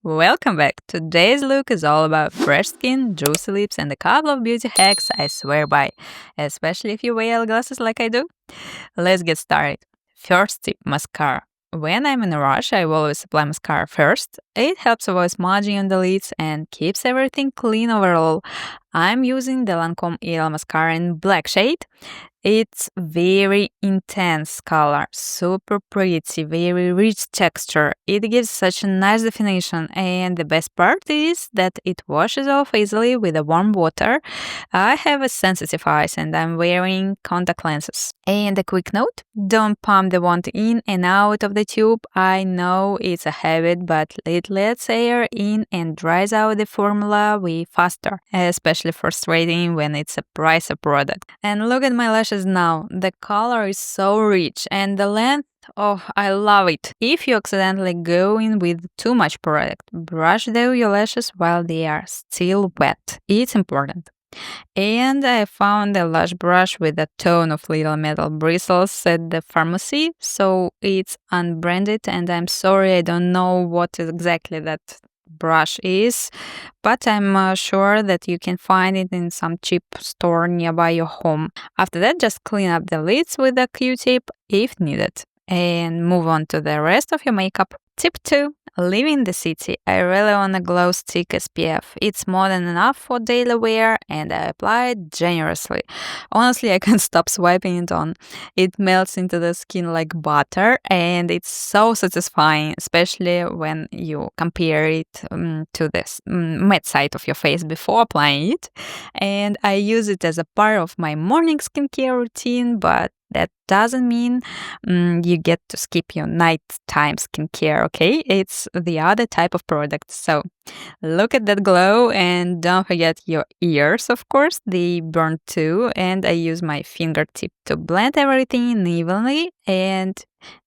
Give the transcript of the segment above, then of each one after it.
Welcome back. Today's look is all about fresh skin, juicy lips, and a couple of beauty hacks I swear by, especially if you wear eyeglasses like I do. Let's get started. First tip, mascara. When I'm in a rush, I will always apply mascara first. It helps avoid smudging on the lids and keeps everything clean overall. I'm using the Lancome EL mascara in black shade. It's very intense color, super pretty, very rich texture. It gives such a nice definition, and the best part is that it washes off easily with a warm water. I have a sensitive eyes and I'm wearing contact lenses. And a quick note, don't pump the wand in and out of the tube. I know it's a habit, but it lets air in and dries out the formula way faster, especially frustrating when it's a pricey product. And look at my lashes now. The color is so rich and the length, oh, I love it. If you accidentally go in with too much product, brush down your lashes while they are still wet. It's important. And I found a lash brush with a ton of little metal bristles at the pharmacy, so it's unbranded and I'm sorry I don't know what exactly that brush is, but I'm sure that you can find it in some cheap store nearby your home. After that, just clean up the lids with a Q-tip if needed and move on to the rest of your makeup. Tip 2. Living in the city, I really want a glow stick SPF. It's more than enough for daily wear and I apply it generously. Honestly, I can't stop swiping it on. It melts into the skin like butter and it's so satisfying, especially when you compare it to this matte side of your face before applying it. And I use it as a part of my morning skincare routine, but that doesn't mean you get to skip your nighttime skincare, okay? It's the other type of product. So look at that glow and don't forget your ears, of course. They burn too. And I use my fingertip to blend everything in evenly and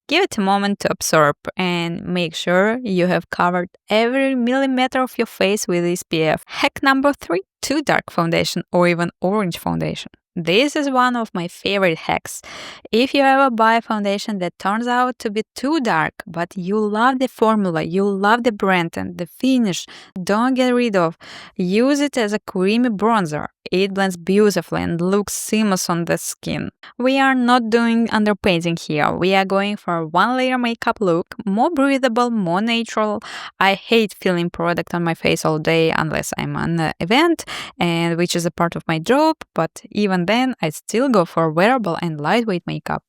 give it a moment to absorb and make sure you have covered every millimeter of your face with SPF. Hack number 3, too dark foundation or even orange foundation. This is one of my favorite hacks. If you ever buy a foundation that turns out to be too dark, but you love the formula, you love the brand and the finish, don't get rid of. Use it as a creamy bronzer. It blends beautifully and looks seamless on the skin. We are not doing underpainting here. We are going for a one-layer makeup look, more breathable, more natural. I hate feeling product on my face all day unless I'm on an event, and which is a part of my job, but even then I still go for wearable and lightweight makeup.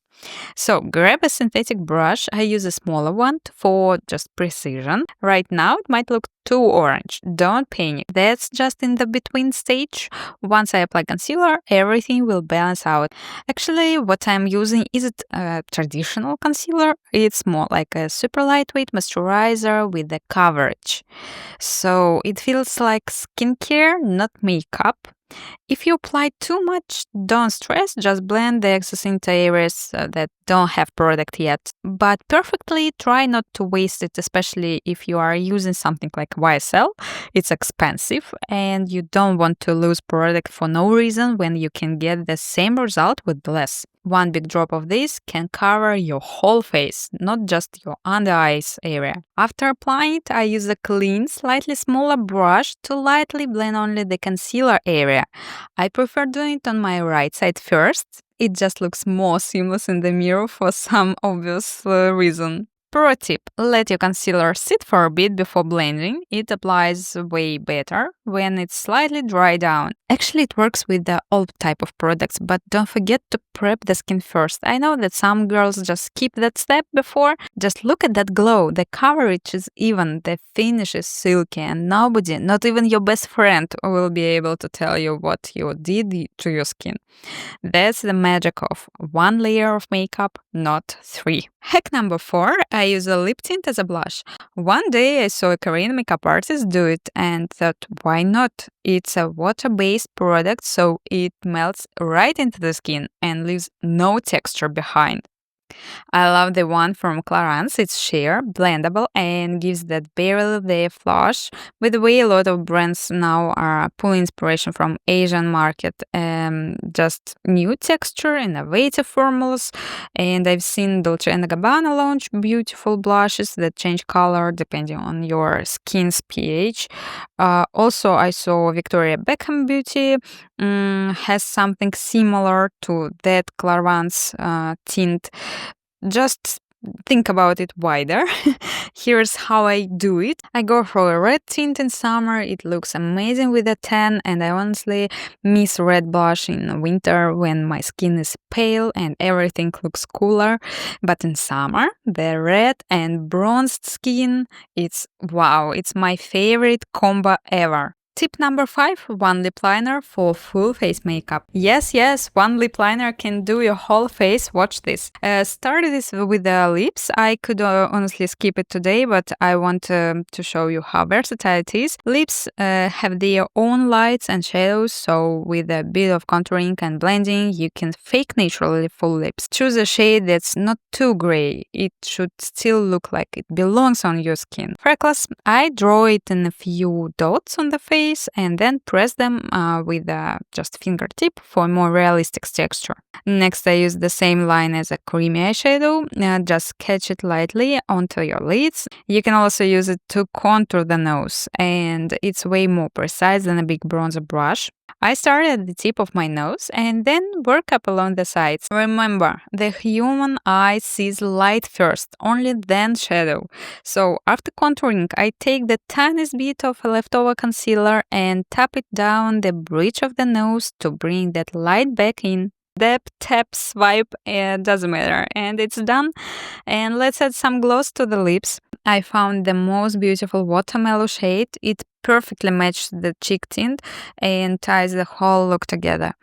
So grab a synthetic brush. I use a smaller one for just precision. Right now it might look too orange. Don't panic. That's just in the between stage. Once I apply concealer, everything will balance out. Actually, what I'm using isn't a traditional concealer. It's more like a super lightweight moisturizer with the coverage. So it feels like skincare, not makeup. If you apply too much, don't stress, just blend the excess into areas that don't have product yet. But perfectly try not to waste it, especially if you are using something like YSL. It's expensive and you don't want to lose product for no reason when you can get the same result with less. One big drop of this can cover your whole face, not just your under eyes area. After applying it, I use a clean, slightly smaller brush to lightly blend only the concealer area. I prefer doing it on my right side first. It just looks more seamless in the mirror for some obvious reason. Pro tip, let your concealer sit for a bit before blending. It applies way better when it's slightly dry down. Actually, it works with all type of products, but don't forget to prep the skin first. I know that some girls just skip that step before. Just look at that glow. The coverage is even, the finish is silky, and nobody, not even your best friend, will be able to tell you what you did to your skin. That's the magic of one layer of makeup, not 3. Hack number 4, I use a lip tint as a blush. One day I saw a Korean makeup artist do it and thought, why not? It's a water-based product, so it melts right into the skin and leaves no texture behind. I love the one from Clarins. It's sheer, blendable, and gives that barely there flush. With the way a lot of brands now are pulling inspiration from Asian market, just new texture, innovative formulas, and I've seen Dolce& and Gabbana launch beautiful blushes that change color depending on your skin's pH. Also, I saw Victoria Beckham Beauty has something similar to that Clarins tint. Just think about it wider. Here's how I do it. I go for a red tint in summer. It looks amazing with a tan, and I honestly miss red blush in winter when my skin is pale and everything looks cooler. But in summer, the red and bronzed skin, it's wow, it's my favorite combo ever. Tip number 5, one lip liner for full face makeup. Yes, one lip liner can do your whole face. Watch this. Start this with the lips. I could honestly skip it today, but I want to show you how versatile it is. Lips have their own lights and shadows, so with a bit of contouring and blending, you can fake naturally full lips. Choose a shade that's not too gray. It should still look like it belongs on your skin. Freckles, I draw it in a few dots on the face and then press them with just fingertip for more realistic texture. Next, I use the same line as a creamy eyeshadow. Just sketch it lightly onto your lids. You can also use it to contour the nose, and it's way more precise than a big bronzer brush. I start at the tip of my nose and then work up along the sides. Remember, the human eye sees light first, only then shadow. So after contouring, I take the tiniest bit of leftover concealer and tap it down the bridge of the nose to bring that light back in. Dab, tap, swipe, it doesn't matter. And it's done. And let's add some gloss to the lips. I found the most beautiful watermelon shade. It perfectly matches the cheek tint and ties the whole look together.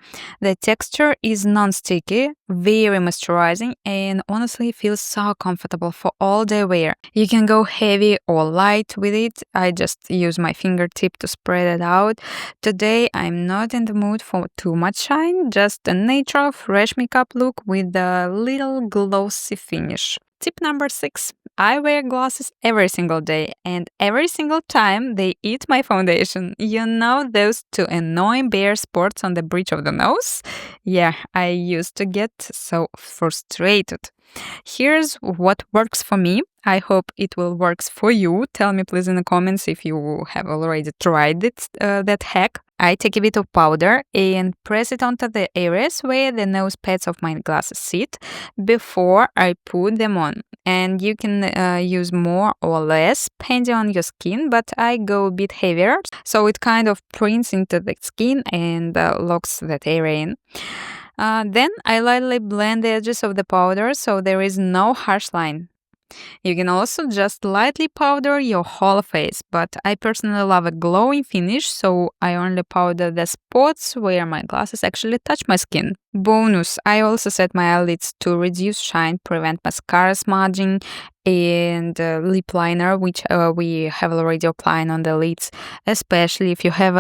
The texture is non-sticky, very moisturizing, and honestly feels so comfortable for all day wear. You can go heavy or light with it. I just use my fingertip to spread it out. Today I'm not in the mood for too much shine, just a natural fresh makeup look with a little glossy finish. Tip number 6. I wear glasses every single day, and every single time they eat my foundation. You know those two annoying bare spots on the bridge of the nose? Yeah, I used to get so frustrated. Here's what works for me. I hope it will work for you. Tell me please in the comments if you have already tried that hack. I take a bit of powder and press it onto the areas where the nose pads of my glasses sit before I put them on. And you can use more or less depending on your skin, but I go a bit heavier so it kind of prints into the skin and locks that area in. Then I lightly blend the edges of the powder so there is no harsh line. You can also just lightly powder your whole face, but I personally love a glowing finish, so I only powder the spots where my glasses actually touch my skin. Bonus, I also set my eyelids to reduce shine, prevent mascara smudging, and lip liner, which we have already applied on the lids. Especially if you have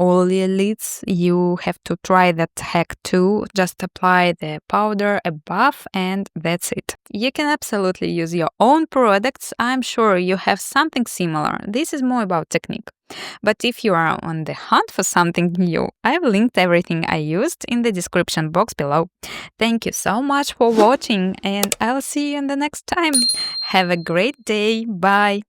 oily lids, you have to try that hack too. Just apply the powder above and that's it. You can absolutely use your own products. I'm sure you have something similar. This is more about technique. But if you are on the hunt for something new, I've linked everything I used in the description box below. Thank you so much for watching, and I'll see you in the next time. Have a great day. Bye.